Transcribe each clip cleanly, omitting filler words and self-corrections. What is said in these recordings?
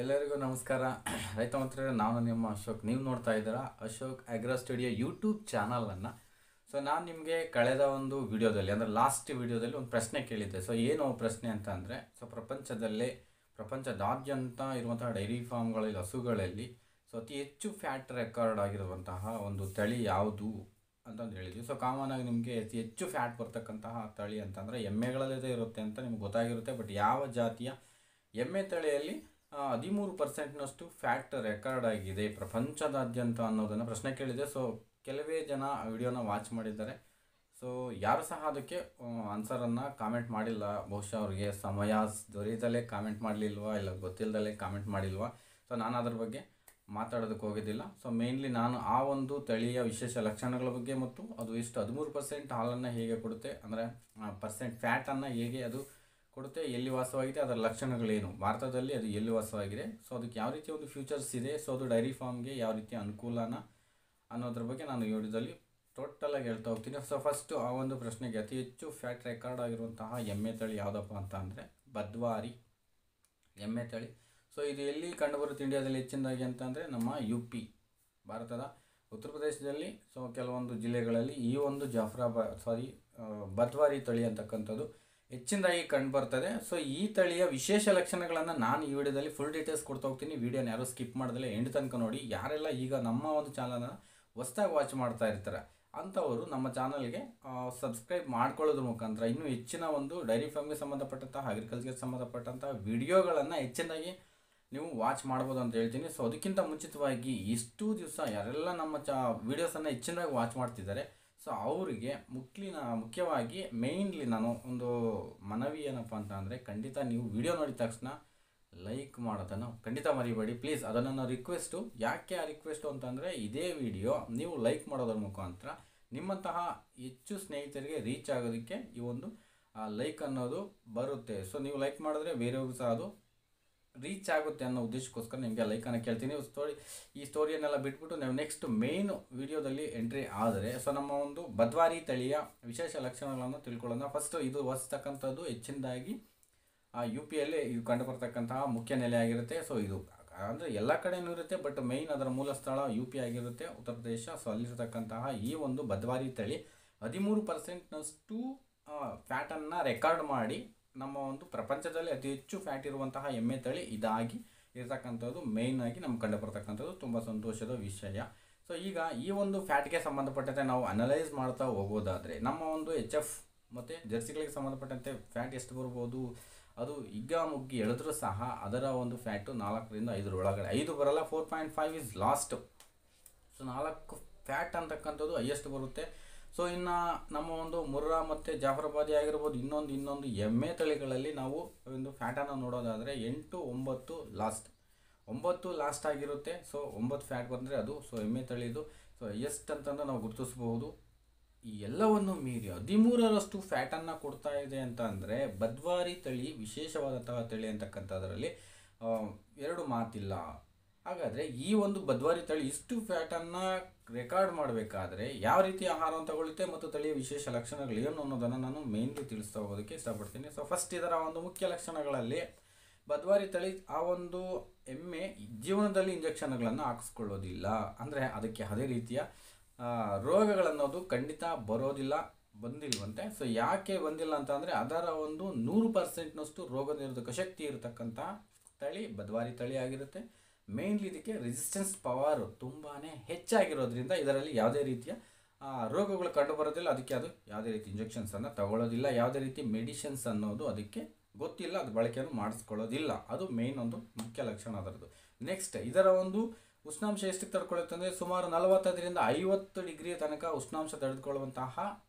ಎಲ್ಲರಿಗೂ ನಮಸ್ಕಾರ. ರೈತ ಮಿತ್ರರೇ, ನಾನು ನಿಮ್ಮ ಅಶೋಕ್. ನೀವು ನೋಡ್ತಾ ಇದ್ದೀರಾ ಅಶೋಕ್ ಅಗ್ರೋ ಸ್ಟುಡಿಯೋ ಯೂಟ್ಯೂಬ್ ಚಾನಲನ್ನು. ನಾನು ನಿಮಗೆ ಕಳೆದ ಒಂದು ವಿಡಿಯೋದಲ್ಲಿ, ಅಂದರೆ ಲಾಸ್ಟ್ ವಿಡಿಯೋದಲ್ಲಿ ಒಂದು ಪ್ರಶ್ನೆ ಕೇಳಿದ್ದೆ. ಏನು ಪ್ರಶ್ನೆ ಅಂತ ಅಂದರೆ, ಪ್ರಪಂಚದಾದ್ಯಂತ ಇರುವಂತಹ ಡೈರಿ ಫಾರ್ಮ್ಗಳಲ್ಲಿ, ಹಸುಗಳಲ್ಲಿ ಅತಿ ಹೆಚ್ಚು ಫ್ಯಾಟ್ ರೆಕಾರ್ಡ್ ಆಗಿರುವಂತಹ ಒಂದು ತಳಿ ಯಾವುದು ಅಂತಂದು ಹೇಳಿದ್ವಿ. ಕಾಮನ್ ಆಗಿ ನಿಮಗೆ ಅತಿ ಹೆಚ್ಚು ಫ್ಯಾಟ್ ಬರ್ತಕ್ಕಂತಹ ತಳಿ ಅಂತಂದರೆ ಎಮ್ಮೆಗಳಲ್ಲೇ ಇರುತ್ತೆ ಅಂತ ನಿಮ್ಗೆ ಗೊತ್ತಾಗಿರುತ್ತೆ. ಬಟ್ ಯಾವ ಜಾತಿಯ ಎಮ್ಮೆ ತಳಿಯಲ್ಲಿ 13% ಫ್ಯಾಟ್ ರೆಕಾರ್ಡ್ ಆಗಿದೆ ಪ್ರಪಂಚದಾದ್ಯಂತ ಅನ್ನೋದನ್ನು ಪ್ರಶ್ನೆ ಕೇಳಿದೆ. ಕೆಲವೇ ಜನ ವಿಡಿಯೋನ ವಾಚ್ ಮಾಡಿದ್ದಾರೆ. ಯಾರು ಸಹ ಅದಕ್ಕೆ ಆನ್ಸರನ್ನು ಕಾಮೆಂಟ್ ಮಾಡಿಲ್ಲ. ಬಹುಶಃ ಅವರಿಗೆ ಸಮಯ ದೊರೆಯದಲ್ಲೇ ಕಾಮೆಂಟ್ ಮಾಡಲಿಲ್ವಾ, ಇಲ್ಲ ಗೊತ್ತಿಲ್ಲದಲ್ಲೇ ಕಾಮೆಂಟ್ ಮಾಡಿಲ್ವಾ. ನಾನು ಅದ್ರ ಬಗ್ಗೆ ಮಾತಾಡೋದಕ್ಕೆ ಹೋಗೋದಿಲ್ಲ. ಮೇನ್ಲಿ ನಾನು ಆ ಒಂದು ತಳಿಯ ವಿಶೇಷ ಲಕ್ಷಣಗಳ ಬಗ್ಗೆ ಮತ್ತು ಅದು ಎಷ್ಟು 13% ಹಾಲನ್ನು ಹೇಗೆ ಕೊಡುತ್ತೆ, ಅಂದರೆ ಫ್ಯಾಟನ್ನು ಹೇಗೆ ಅದು ಕೊಡುತ್ತೆ, ಎಲ್ಲಿ ವಾಸವಾಗಿದೆ, ಅದರ ಲಕ್ಷಣಗಳೇನು, ಭಾರತದಲ್ಲಿ ಅದು ಎಲ್ಲಿ ವಾಸವಾಗಿದೆ, ಅದಕ್ಕೆ ಯಾವ ರೀತಿಯ ಒಂದು ಫ್ಯೂಚರ್ಸ್ ಇದೆ, ಅದು ಡೈರಿ ಫಾರ್ಮ್ಗೆ ಯಾವ ರೀತಿಯ ಅನುಕೂಲನ ಅನ್ನೋದ್ರ ಬಗ್ಗೆ ನಾನು ವಿಡಿಯೋದಲ್ಲಿ ಟೋಟಲಾಗಿ ಹೇಳ್ತಾ ಹೋಗ್ತೀನಿ. ಫಸ್ಟು ಆ ಒಂದು ಪ್ರಶ್ನೆಗೆ, ಅತಿ ಹೆಚ್ಚು ಫ್ಯಾಟ್ ರೆಕಾರ್ಡ್ ಆಗಿರುವಂತಹ ಎಮ್ಮೆ ತಳಿ ಯಾವುದಪ್ಪ ಅಂತ ಅಂದರೆ ಬದ್ವಾರಿ ಎಮ್ಮೆ ತಳಿ. ಇದು ಎಲ್ಲಿ ಕಂಡುಬರುತ್ತೆ ಇಂಡಿಯಾದಲ್ಲಿ ಹೆಚ್ಚಿನದಾಗಿ ಅಂತಂದರೆ ನಮ್ಮ UP, ಭಾರತದ ಉತ್ತರ ಪ್ರದೇಶದಲ್ಲಿ ಕೆಲವೊಂದು ಜಿಲ್ಲೆಗಳಲ್ಲಿ ಈ ಒಂದು ಬದ್ವಾರಿ ತಳಿ ಅಂತಕ್ಕಂಥದ್ದು ಹೆಚ್ಚಿನದಾಗಿ ಕಂಡುಬರ್ತದೆ. ಈ ತಳಿಯ ವಿಶೇಷ ಲಕ್ಷಣಗಳನ್ನು ನಾನು ಈ ವಿಡಿಯೋದಲ್ಲಿ ಫುಲ್ ಡೀಟೇಲ್ಸ್ ಕೊಡ್ತಾ ಹೋಗ್ತೀನಿ. ವಿಡಿಯೋನ ಯಾರು ಸ್ಕಿಪ್ ಮಾಡಿದ್ರೆ ಎಂಡ್ ತನಕ ನೋಡಿ. ಯಾರೆಲ್ಲ ಈಗ ನಮ್ಮ ಒಂದು ಚಾನಲನ್ನು ಹೊಸದಾಗಿ ವಾಚ್ ಮಾಡ್ತಾ ಇರ್ತಾರೆ ಅಂಥವರು ನಮ್ಮ ಚಾನಲ್ಗೆ ಸಬ್ಸ್ಕ್ರೈಬ್ ಮಾಡ್ಕೊಳ್ಳೋದ್ರ ಮುಖಾಂತರ ಇನ್ನೂ ಹೆಚ್ಚಿನ ಒಂದು ಡೈರಿ ಫಾರ್ಮ್ಗೆ ಸಂಬಂಧಪಟ್ಟಂತಹ, ಅಗ್ರಿಕಲ್ಚರ್ಗೆ ಸಂಬಂಧಪಟ್ಟಂತಹ ವಿಡಿಯೋಗಳನ್ನು ಹೆಚ್ಚಿನದಾಗಿ ನೀವು ವಾಚ್ ಮಾಡ್ಬೋದು ಅಂತ ಹೇಳ್ತೀನಿ. ಅದಕ್ಕಿಂತ ಮುಂಚಿತವಾಗಿ ಇಷ್ಟು ದಿವಸ ಯಾರೆಲ್ಲ ನಮ್ಮ ವಿಡಿಯೋಸನ್ನು ಹೆಚ್ಚಿನದಾಗಿ ವಾಚ್ ಮಾಡ್ತಿದ್ದಾರೆ, ಅವರಿಗೆ ಮುಖ್ಯವಾಗಿ ಮೇಯ್ನ್ಲಿ ನಾನು ಒಂದು ಮನವಿ ಏನಪ್ಪ ಅಂತ ಅಂದರೆ, ಖಂಡಿತ ನೀವು ವಿಡಿಯೋ ನೋಡಿದ ತಕ್ಷಣ ಲೈಕ್ ಮಾಡೋದನ್ನು ಖಂಡಿತ ಮರಿಬೇಡಿ ಪ್ಲೀಸ್. ಅದನ್ನು ನಾನು ರಿಕ್ವೆಸ್ಟು. ಯಾಕೆ ಆ ರಿಕ್ವೆಸ್ಟು ಅಂತಂದರೆ, ಇದೇ ವಿಡಿಯೋ ನೀವು ಲೈಕ್ ಮಾಡೋದ್ರ ಮುಖಾಂತರ ನಿಮ್ಮಂತಹ ಹೆಚ್ಚು ಸ್ನೇಹಿತರಿಗೆ ರೀಚ್ ಆಗೋದಕ್ಕೆ ಈ ಒಂದು ಲೈಕ್ ಅನ್ನೋದು ಬರುತ್ತೆ. ನೀವು ಲೈಕ್ ಮಾಡಿದ್ರೆ ಬೇರೆಯವ್ರಿಗೂ ಸಹ ಅದು ರೀಚ್ ಆಗುತ್ತೆ ಅನ್ನೋ ಉದ್ದೇಶಕ್ಕೋಸ್ಕರ ನಿಮಗೆ ಲೈಕನ್ನು ಕೇಳ್ತೀನಿ. ಈ ಸ್ಟೋರಿಯನ್ನೆಲ್ಲ ಬಿಟ್ಬಿಟ್ಟು ನಾವು ನೆಕ್ಸ್ಟ್ ಮೇನ್ ವಿಡಿಯೋದಲ್ಲಿ ಎಂಟ್ರಿ ಆದರೆ, ನಮ್ಮ ಒಂದು ಬದ್ವಾರಿ ತಳಿಯ ವಿಶೇಷ ಲಕ್ಷಣಗಳನ್ನು ತಿಳ್ಕೊಳ್ಳೋಣ. ಫಸ್ಟು ಇದು ವಸಿಸ್ತಕ್ಕಂಥದ್ದು ಹೆಚ್ಚಿನದಾಗಿ UPಯಲ್ಲಿ ಇದು ಕಂಡುಬರ್ತಕ್ಕಂತಹ ಮುಖ್ಯ ನೆಲೆ ಆಗಿರುತ್ತೆ. ಇದು ಅಂದರೆ ಎಲ್ಲ ಕಡೆಯೂ ಇರುತ್ತೆ, ಬಟ್ ಮೇಯ್ನ್ ಅದರ ಮೂಲ ಸ್ಥಳ UP ಆಗಿರುತ್ತೆ, ಉತ್ತರ ಪ್ರದೇಶ. ಅಲ್ಲಿರ್ತಕ್ಕಂತಹ ಈ ಒಂದು ಬದ್ವಾರಿ ತಳಿ 13%ನಷ್ಟು ಫ್ಯಾಟನ್ನು ರೆಕಾರ್ಡ್ ಮಾಡಿ ನಮ್ಮ ಒಂದು ಪ್ರಪಂಚದಲ್ಲಿ ಅತಿ ಹೆಚ್ಚು ಫ್ಯಾಟ್ ಇರುವಂತಹ ಎಮ್ಮೆ ತಳಿ ಇದಾಗಿ ಇರತಕ್ಕಂಥದ್ದು ಮೇಯ್ನ್ ಆಗಿ ನಮ್ಗೆ ಕಂಡುಬರ್ತಕ್ಕಂಥದ್ದು ತುಂಬ ಸಂತೋಷದ ವಿಷಯ. ಈಗ ಈ ಒಂದು ಫ್ಯಾಟ್ಗೆ ಸಂಬಂಧಪಟ್ಟಂತೆ ನಾವು ಅನಲೈಸ್ ಮಾಡ್ತಾ ಹೋಗೋದಾದರೆ, ನಮ್ಮ ಒಂದು HF ಮತ್ತು ಜರ್ಸಿಗಳಿಗೆ ಸಂಬಂಧಪಟ್ಟಂತೆ ಫ್ಯಾಟ್ ಎಷ್ಟು ಬರ್ಬೋದು, ಅದು ಹಿಗ್ಗಾಮುಗ್ಗಿ ಎಳೆದ್ರೂ ಸಹ ಅದರ ಒಂದು ಫ್ಯಾಟು 4ರಿಂದ 5 ಒಳಗಡೆ. 5 ಬರಲ್ಲ, 4.5 ಇಸ್ ಲಾಸ್ಟ್. 4 ಫ್ಯಾಟ್ ಅಂತಕ್ಕಂಥದ್ದು ಹೈಯೆಸ್ಟ್ ಬರುತ್ತೆ. ಇನ್ನು ನಮ್ಮ ಒಂದು ಮುರ್ರಾ ಮತ್ತು ಜಾಫರಾಬಾದಿ ಆಗಿರ್ಬೋದು, ಇನ್ನೊಂದು ಎಮ್ಮೆ ತಳಿಗಳಲ್ಲಿ ನಾವು ಒಂದು ಫ್ಯಾಟನ್ನು ನೋಡೋದಾದರೆ 8, 9 ಲಾಸ್ಟ್. 9 ಲಾಸ್ಟ್ ಆಗಿರುತ್ತೆ. 9 ಫ್ಯಾಟ್ ಬಂದರೆ ಅದು ಎಮ್ಮೆ ತಳಿದು ಹೈಯೆಸ್ಟ್ ಅಂತಂದು ನಾವು ಗುರುತಿಸಬಹುದು. ಈ ಎಲ್ಲವನ್ನು ಮೀರಿ 13ರಷ್ಟು ಫ್ಯಾಟನ್ನು ಕೊಡ್ತಾ ಇದೆ ಅಂತ ಅಂದರೆ ಬದ್ವಾರಿ ತಳಿ ವಿಶೇಷವಾದಂತಹ ತಳಿ ಅಂತಕ್ಕಂಥದ್ರಲ್ಲಿ ಎರಡು ಮಾತಿಲ್ಲ. ಹಾಗಾದರೆ ಈ ಒಂದು ಬದ್ವಾರಿ ತಳಿ ಇಷ್ಟು ಫ್ಯಾಟನ್ನು ರೆಕಾರ್ಡ್ ಮಾಡಬೇಕಾದ್ರೆ ಯಾವ ರೀತಿ ಆಹಾರವನ್ನು ತಗೊಳ್ಳುತ್ತೆ ಮತ್ತು ತಳಿಯ ವಿಶೇಷ ಲಕ್ಷಣಗಳು ಏನು ಅನ್ನೋದನ್ನು ನಾನು ಮೇನ್ಲಿ ತಿಳಿಸ್ತಾ ಹೋಗೋದಕ್ಕೆ ಇಷ್ಟಪಡ್ತೀನಿ. ಫಸ್ಟ್ ಇದರ ಒಂದು ಮುಖ್ಯ ಲಕ್ಷಣಗಳಲ್ಲಿ, ಬದ್ವಾರಿ ತಳಿ ಆ ಒಂದು ಎಮ್ಮೆ ಜೀವನದಲ್ಲಿ ಇಂಜೆಕ್ಷನ್ಗಳನ್ನು ಹಾಕಿಸ್ಕೊಳ್ಳೋದಿಲ್ಲ. ಅಂದರೆ ಅದಕ್ಕೆ ಅದೇ ರೀತಿಯ ರೋಗಗಳನ್ನೋದು ಖಂಡಿತ ಬಂದಿಲ್ವಂತೆ. ಯಾಕೆ ಬಂದಿಲ್ಲ ಅಂತ ಅಂದರೆ, ಅದರ ಒಂದು 100%ನಷ್ಟು ರೋಗ ನಿರೋಧಕ ಶಕ್ತಿ ಇರತಕ್ಕಂಥ ತಳಿ ಬದ್ವಾರಿ ತಳಿ ಆಗಿರುತ್ತೆ. ಮೇನ್ಲಿ ಇದಕ್ಕೆ ರೆಸಿಸ್ಟೆನ್ಸ್ ಪವರ್ ತುಂಬಾ ಹೆಚ್ಚಾಗಿರೋದ್ರಿಂದ ಇದರಲ್ಲಿ ಯಾವುದೇ ರೀತಿಯ ರೋಗಗಳು ಕಂಡುಬರೋದಿಲ್ಲ. ಅದಕ್ಕೆ ಅದು ಯಾವುದೇ ರೀತಿ ಇಂಜೆಕ್ಷನ್ಸನ್ನು ತಗೊಳ್ಳೋದಿಲ್ಲ, ಯಾವುದೇ ರೀತಿ ಮೆಡಿಸಿನ್ಸ್ ಅನ್ನೋದು ಅದಕ್ಕೆ ಗೊತ್ತಿಲ್ಲ, ಅದು ಬಳಕೆಯನ್ನು ಮಾಡಿಸ್ಕೊಳ್ಳೋದಿಲ್ಲ. ಅದು ಮೇನ್ ಒಂದು ಮುಖ್ಯ ಲಕ್ಷಣ ಅದರದ್ದು. ನೆಕ್ಸ್ಟ್, ಇದರ ಒಂದು ಉಷ್ಣಾಂಶ ಎಷ್ಟಕ್ಕೆ ತಡ್ಕೊಳ್ಳುತ್ತೆ ಅಂದರೆ, ಸುಮಾರು 45ರಿಂದ 50 ಡಿಗ್ರಿ ತನಕ ಉಷ್ಣಾಂಶ ತಡೆದುಕೊಳ್ಳುವಂತಹ,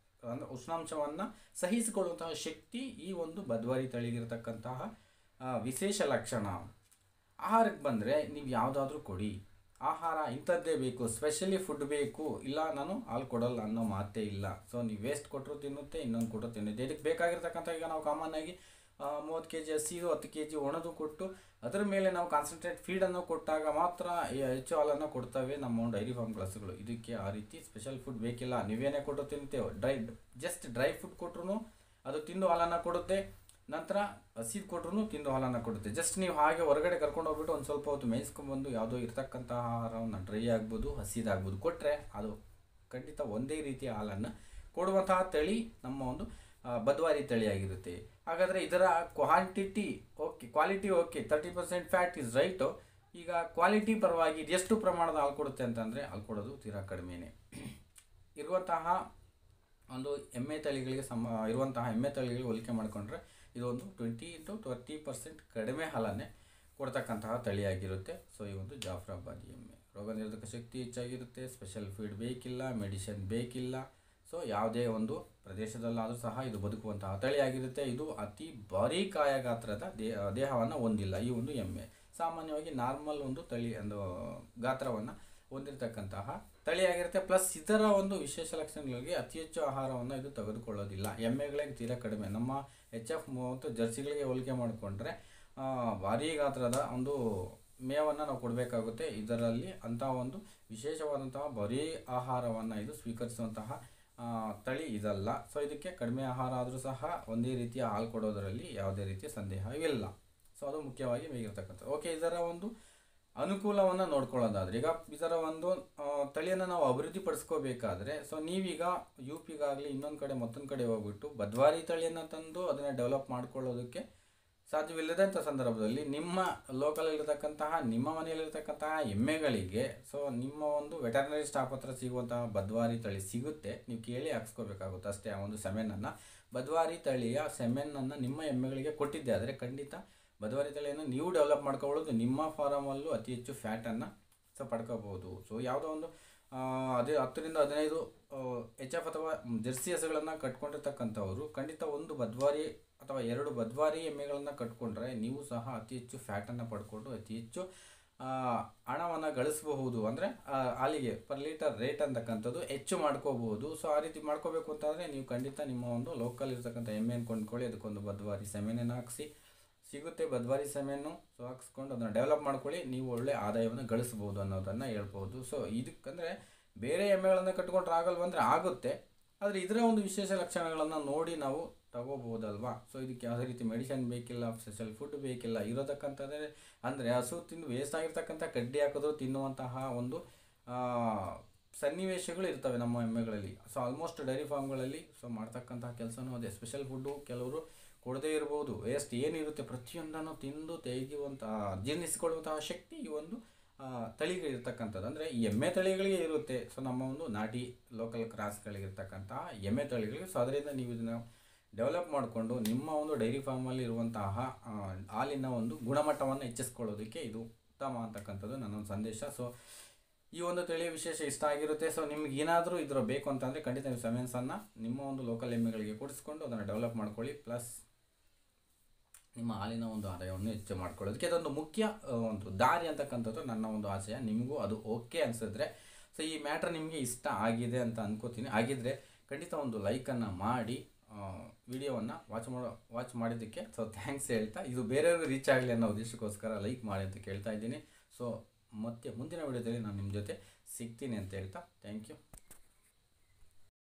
ಅಂದರೆ ಉಷ್ಣಾಂಶವನ್ನು ಸಹಿಸಿಕೊಳ್ಳುವಂತಹ ಶಕ್ತಿ ಈ ಒಂದು ಬದ್ವಾರಿ ತಳಿಗಿರತಕ್ಕಂತಹ ವಿಶೇಷ ಲಕ್ಷಣ. ಆಹಾರಕ್ಕೆ ಬಂದರೆ ನೀವು ಯಾವುದಾದ್ರೂ ಕೊಡಿ, ಆಹಾರ ಇಂಥದ್ದೇ ಬೇಕು, ಸ್ಪೆಷಲಿ ಫುಡ್ ಬೇಕು, ಇಲ್ಲ ನಾನು ಹಾಲು ಕೊಡೋಲ್ಲ ಅನ್ನೋ ಮಾತೇ ಇಲ್ಲ. ನೀವು ವೇಸ್ಟ್ ಕೊಟ್ಟರು ತಿನ್ನುತ್ತೆ, ಇನ್ನೊಂದು ಕೊಟ್ಟರು ತಿನ್ನುತ್ತೆ. ಇದಕ್ಕೆ ಬೇಕಾಗಿರ್ತಕ್ಕಂಥ, ಈಗ ನಾವು ಕಾಮನ್ನಾಗಿ 30 kg ಹಸಿದು 10 kg ಒಣದು ಕೊಟ್ಟು ಅದರ ಮೇಲೆ ನಾವು ಕಾನ್ಸಂಟ್ರೇಟ್ ಫೀಡನ್ನು ಕೊಟ್ಟಾಗ ಮಾತ್ರ ಹೆಚ್ಚು ಹಾಲನ್ನು ಕೊಡ್ತವೆ ನಮ್ಮ ಡೈರಿ ಫಾರ್ಮ್ ಹಸುಗಳು. ಇದಕ್ಕೆ ಆ ರೀತಿ ಸ್ಪೆಷಲ್ ಫುಡ್ ಬೇಕಿಲ್ಲ. ನೀವೇನೇ ಕೊಟ್ಟರು ತಿಂತೇವೆ, ಜಸ್ಟ್ ಡ್ರೈ ಫುಡ್ ಕೊಟ್ಟರು ಅದು ತಿಂದು ಹಾಲನ್ನು ಕೊಡುತ್ತೆ. ನಂತರ ಹಸಿದು ಕೊಟ್ರೂ ತಿಂದು ಹಾಲನ್ನು ಕೊಡುತ್ತೆ. ಜಸ್ಟ್ ನೀವು ಹಾಗೆ ಹೊರಗಡೆ ಕರ್ಕೊಂಡು ಹೋಗ್ಬಿಟ್ಟು ಒಂದು ಸ್ವಲ್ಪ ಹೊತ್ತು ಮೇಯಿಸ್ಕೊಂಡ್ಬಂದು ಯಾವುದೋ ಇರ್ತಕ್ಕಂತಹ ಆಹಾರವನ್ನು ಡ್ರೈ ಆಗ್ಬೋದು ಹಸಿದಾಗ್ಬೋದು ಕೊಟ್ಟರೆ ಅದು ಖಂಡಿತ ಒಂದೇ ರೀತಿಯ ಹಾಲನ್ನು ಕೊಡುವಂತಹ ತಳಿ ನಮ್ಮ ಒಂದು ಬದ್ವಾರಿ ತಳಿಯಾಗಿರುತ್ತೆ. ಹಾಗಾದರೆ ಇದರ quality okay 30% fat is right. ಈಗ ಕ್ವಾಲಿಟಿ ಪರವಾಗಿ ಎಷ್ಟು ಪ್ರಮಾಣದ ಹಾಲು ಕೊಡುತ್ತೆ ಅಂತಂದರೆ ಹಾಲು ಕೊಡೋದು ತೀರಾ ಕಡಿಮೆನೇ ಇರುವಂತಹ ಒಂದು ಎಮ್ಮೆ ತಳಿಗಳಿಗೆ ಇರುವಂತಹ ಎಮ್ಮೆ ತಳಿಗಳಿಗೆ ಹೋಲಿಕೆ ಮಾಡಿಕೊಂಡ್ರೆ ಇದೊಂದು 20 to 30% ಕಡಿಮೆ ಹಾಲನ್ನೇ ಕೊಡ್ತಕ್ಕಂತಹ ತಳಿಯಾಗಿರುತ್ತೆ. ಸೊ ಈ ಒಂದು ಜಾಫ್ರಾಬಾದಿ ಎಮ್ಮೆ ರೋಗ ನಿರೋಧಕ ಶಕ್ತಿ ಹೆಚ್ಚಾಗಿರುತ್ತೆ, ಸ್ಪೆಷಲ್ ಫೀಡ್ ಬೇಕಿಲ್ಲ, ಮೆಡಿಸಿನ್ ಬೇಕಿಲ್ಲ. ಸೊ ಯಾವುದೇ ಒಂದು ಪ್ರದೇಶದಲ್ಲಾದರೂ ಸಹ ಇದು ಬದುಕುವಂತಹ ತಳಿಯಾಗಿರುತ್ತೆ. ಇದು ಅತಿ ಭಾರೀ ಕಾಯಗಾತ್ರದ ದೇಹವನ್ನು ಹೊಂದಿಲ್ಲ. ಈ ಒಂದು ಎಮ್ಮೆ ಸಾಮಾನ್ಯವಾಗಿ ನಾರ್ಮಲ್ ಒಂದು ತಳಿ ಒಂದು ಗಾತ್ರವನ್ನು ಹೊಂದಿರತಕ್ಕಂತಹ ತಳಿಯಾಗಿರುತ್ತೆ. ಪ್ಲಸ್ ಇದರ ಒಂದು ವಿಶೇಷ ಲಕ್ಷಣಗಳಿಗೆ ಅತಿ ಹೆಚ್ಚು ಆಹಾರವನ್ನು ಇದು ತೆಗೆದುಕೊಳ್ಳೋದಿಲ್ಲ. ಎಮ್ಮೆಗಳಿಗೆ ತೀರಾ ಕಡಿಮೆ. ನಮ್ಮ HF ಮತ್ತು ಜರ್ಸಿಗಳಿಗೆ ಹೋಲಿಕೆ ಮಾಡಿಕೊಂಡ್ರೆ ಭಾರೀ ಗಾತ್ರದ ಒಂದು ಮೇವನ್ನು ನಾವು ಕೊಡಬೇಕಾಗುತ್ತೆ. ಇದರಲ್ಲಿ ಅಂತಹ ಒಂದು ವಿಶೇಷವಾದಂತಹ ಭಾರೀ ಆಹಾರವನ್ನು ಇದು ಸ್ವೀಕರಿಸುವಂತಹ ತಳಿ ಇದಲ್ಲ. ಸೊ ಇದಕ್ಕೆ ಕಡಿಮೆ ಆಹಾರ ಆದರೂ ಸಹ ಒಂದೇ ರೀತಿಯ ಹಾಲು ಕೊಡೋದರಲ್ಲಿ ಯಾವುದೇ ರೀತಿಯ ಸಂದೇಹವಿಲ್ಲ. ಸೊ ಅದು ಮುಖ್ಯವಾಗಿ ಬೇಕಿರ್ತಕ್ಕಂಥದ್ದು. ಓಕೆ, ಇದರ ಒಂದು ಅನುಕೂಲವನ್ನು ನೋಡ್ಕೊಳ್ಳೋದಾದ್ರೆ ಈಗ ಇದರ ಒಂದು ತಳಿಯನ್ನು ನಾವು ಅಭಿವೃದ್ಧಿಪಡಿಸ್ಕೋಬೇಕಾದ್ರೆ ಸೊ ನೀವೀಗ UPಗಾಗಲಿ ಇನ್ನೊಂದು ಕಡೆ ಮತ್ತೊಂದು ಕಡೆ ಹೋಗ್ಬಿಟ್ಟು ಬದ್ವಾರಿ ತಳಿಯನ್ನು ತಂದು ಅದನ್ನು ಡೆವಲಪ್ ಮಾಡ್ಕೊಳ್ಳೋದಕ್ಕೆ ಸಾಧ್ಯವಿಲ್ಲದಂಥ ಸಂದರ್ಭದಲ್ಲಿ ನಿಮ್ಮ ಲೋಕಲಲ್ಲಿರ್ತಕ್ಕಂತಹ ನಿಮ್ಮ ಮನೆಯಲ್ಲಿರ್ತಕ್ಕಂತಹ ಎಮ್ಮೆಗಳಿಗೆ ಸೊ ನಿಮ್ಮ ಒಂದು ವೆಟರ್ನರಿ ಸ್ಟಾಫ್ ಹತ್ರ ಸಿಗುವಂತಹ ಬದ್ವಾರಿ ತಳಿ ಸಿಗುತ್ತೆ. ನೀವು ಕೇಳಿ ಹಾಕ್ಸ್ಕೋಬೇಕಾಗುತ್ತೆ ಅಷ್ಟೇ. ಆ ಒಂದು ಸೆಮೆನನ್ನು ಬದ್ವಾರಿ ತಳಿಯ ಸೆಮೆನನ್ನು ನಿಮ್ಮ ಎಮ್ಮೆಗಳಿಗೆ ಕೊಟ್ಟಿದ್ದೆ ಆದರೆ ಖಂಡಿತ ಬದ್ವಾರಿ ತಳಿಯನ್ನು ನೀವು ಡೆವಲಪ್ ಮಾಡ್ಕೊಳ್ಳೋದು ನಿಮ್ಮ ಫಾರಮಲ್ಲೂ ಅತಿ ಹೆಚ್ಚು ಫ್ಯಾಟನ್ನು ಪಡ್ಕೋಬೋದು. ಸೊ ಯಾವುದೋ ಒಂದು 10 ರಿಂದ 15 HF ಅಥವಾ ಜರ್ಸಿ ಹಸುಗಳನ್ನು ಕಟ್ಕೊಂಡಿರ್ತಕ್ಕಂಥವರು ಖಂಡಿತ ಒಂದು ಬದ್ವಾರಿ ಅಥವಾ 2 ಬದ್ವಾರಿ ಎಮ್ಮೆಗಳನ್ನು ಕಟ್ಕೊಂಡ್ರೆ ನೀವು ಸಹ ಅತಿ ಹೆಚ್ಚು ಫ್ಯಾಟನ್ನು ಪಡ್ಕೊಂಡು ಅತಿ ಹೆಚ್ಚು ಹಣವನ್ನು ಗಳಿಸಬಹುದು. ಅಂದರೆ ಹಾಲಿಗೆ ಪರ್ ಲೀಟರ್ ರೇಟ್ ಅಂತಕ್ಕಂಥದ್ದು ಹೆಚ್ಚು ಮಾಡ್ಕೋಬಹುದು. ಸೊ ಆ ರೀತಿ ಮಾಡ್ಕೋಬೇಕು ಅಂತಂದರೆ ನೀವು ಖಂಡಿತ ನಿಮ್ಮ ಒಂದು ಲೋಕಲ್ ಇರ್ತಕ್ಕಂಥ ಎಮ್ಮೆಯನ್ನು ಕೊಂಡ್ಕೊಳ್ಳಿ, ಅದಕ್ಕೊಂದು ಬದ್ವಾರಿ ಸೆಮೆನನ್ನು ಹಾಕಿಸಿ ಸಿಗುತ್ತೆ. ಬದ್ವಾರಿ ಸೆಮೆನ್ನು ಸೊ ಹಾಕ್ಸ್ಕೊಂಡು ಅದನ್ನು ಡೆವಲಪ್ ಮಾಡ್ಕೊಳ್ಳಿ, ನೀವು ಒಳ್ಳೆ ಆದಾಯವನ್ನು ಗಳಿಸ್ಬೋದು ಅನ್ನೋದನ್ನು ಹೇಳ್ಬೋದು. ಸೊ ಇದಕ್ಕಂದರೆ ಬೇರೆ ಎಮ್ಮೆಗಳನ್ನು ಕಟ್ಕೊಂಡ್ರೆ ಆಗಲ್ವಂದರೆ ಆಗುತ್ತೆ, ಆದರೆ ಇದರ ಒಂದು ವಿಶೇಷ ಲಕ್ಷಣಗಳನ್ನು ನೋಡಿ ನಾವು ತಗೋಬೋದಲ್ವಾ. ಸೊ ಇದಕ್ಕೆ ಯಾವುದೇ ರೀತಿ ಮೆಡಿಸಿನ್ ಬೇಕಿಲ್ಲ, ಸ್ಪೆಷಲ್ ಫುಡ್ ಬೇಕಿಲ್ಲ. ಇರೋದಕ್ಕಂತಂದರೆ ಅಂದರೆ ಹಸು ತಿಂದು ವೇಸ್ಟ್ ಆಗಿರ್ತಕ್ಕಂಥ ಕಡ್ಡಿ ಹಾಕಿದ್ರು ತಿನ್ನುವಂತಹ ಒಂದು ಸನ್ನಿವೇಶಗಳು ಇರ್ತವೆ ನಮ್ಮ ಎಮ್ಮೆಗಳಲ್ಲಿ. ಸೊ ಆಲ್ಮೋಸ್ಟ್ ಡೈರಿ ಫಾರ್ಮ್ಗಳಲ್ಲಿ ಸೊ ಮಾಡ್ತಕ್ಕಂತಹ ಕೆಲಸನೂ ಅದೇ. ಸ್ಪೆಷಲ್ ಫುಡ್ಡು ಕೆಲವರು ಕೊಡದೇ ಇರ್ಬೋದು, ವೇಸ್ಟ್ ಏನಿರುತ್ತೆ ಪ್ರತಿಯೊಂದನ್ನು ತಿಂದು ತೆಗೆಯುವಂತಹ ಜೀರ್ಣಿಸಿಕೊಳ್ಳುವಂತಹ ಶಕ್ತಿ ಈ ಒಂದು ತಳಿಗಳಿರ್ತಕ್ಕಂಥದ್ದು. ಅಂದರೆ ಈ ಎಮ್ಮೆ ತಳಿಗಳಿಗೆ ಇರುತ್ತೆ. ಸೊ ನಮ್ಮ ಒಂದು ನಾಟಿ ಲೋಕಲ್ ಕ್ರಾಸ್ಗಳಿಗಿರ್ತಕ್ಕಂತಹ ಎಮ್ಮೆ ತಳಿಗಳಿಗೆ. ಸೊ ಅದರಿಂದ ನೀವು ಇದನ್ನು ಡೆವಲಪ್ ಮಾಡಿಕೊಂಡು ನಿಮ್ಮ ಒಂದು ಡೈರಿ ಫಾರ್ಮಲ್ಲಿ ಇರುವಂತಹ ಹಾಲಿನ ಒಂದು ಗುಣಮಟ್ಟವನ್ನು ಹೆಚ್ಚಿಸ್ಕೊಳ್ಳೋದಕ್ಕೆ ಇದು ಉತ್ತಮ ಅಂತಕ್ಕಂಥದ್ದು ನನ್ನೊಂದು ಸಂದೇಶ. ಸೊ ಈ ಒಂದು ತಳಿಯ ವಿಶೇಷ ಇಷ್ಟ ಆಗಿರುತ್ತೆ. ಸೊ ನಿಮ್ಗೆ ಏನಾದರೂ ಇದರ ಬೇಕು ಅಂತಂದರೆ ಖಂಡಿತ ನೀವು ಸೆಮೆನ್ಸನ್ನು ನಿಮ್ಮ ಒಂದು ಲೋಕಲ್ ಎಮ್ಮೆಗಳಿಗೆ ಕೊಡಿಸ್ಕೊಂಡು ಅದನ್ನು ಡೆವಲಪ್ ಮಾಡ್ಕೊಳ್ಳಿ. ಪ್ಲಸ್ ನಿಮ್ಮ ಹಾಲಿನ ಒಂದು ಆದಾಯವನ್ನು ಹೆಚ್ಚು ಮಾಡ್ಕೊಳ್ಳೋದಕ್ಕೆ ಅದೊಂದು ಮುಖ್ಯ ಒಂದು ದಾರಿ ಅಂತಕ್ಕಂಥದ್ದು ನನ್ನ ಒಂದು ಆಶಯ. ನಿಮಗೂ ಅದು ಓಕೆ ಅನಿಸಿದ್ರೆ ಸೊ ಈ ಮ್ಯಾಟ್ರ್ ನಿಮಗೆ ಇಷ್ಟ ಆಗಿದೆ ಅಂತ ಅನ್ಕೋತೀನಿ. ಆಗಿದ್ದರೆ ಖಂಡಿತ ಒಂದು ಲೈಕನ್ನು ಮಾಡಿ ವಿಡಿಯೋವನ್ನು ವಾಚ್ ಮಾಡಿದ್ದಕ್ಕೆ ಸೊ ಥ್ಯಾಂಕ್ಸ್ ಹೇಳ್ತಾ, ಇದು ಬೇರೆಯವ್ರಿಗೆ ರೀಚ್ ಆಗಲಿ ಅನ್ನೋ ಉದ್ದೇಶಕ್ಕೋಸ್ಕರ ಲೈಕ್ ಮಾಡಿ ಅಂತ ಕೇಳ್ತಾ ಇದ್ದೀನಿ. ಸೊ ಮತ್ತೆ ಮುಂದಿನ ವಿಡಿಯೋದಲ್ಲಿ ನಾನು ನಿಮ್ಮ ಜೊತೆ ಸಿಗ್ತೀನಿ ಅಂತ ಹೇಳ್ತಾ ಥ್ಯಾಂಕ್ ಯು.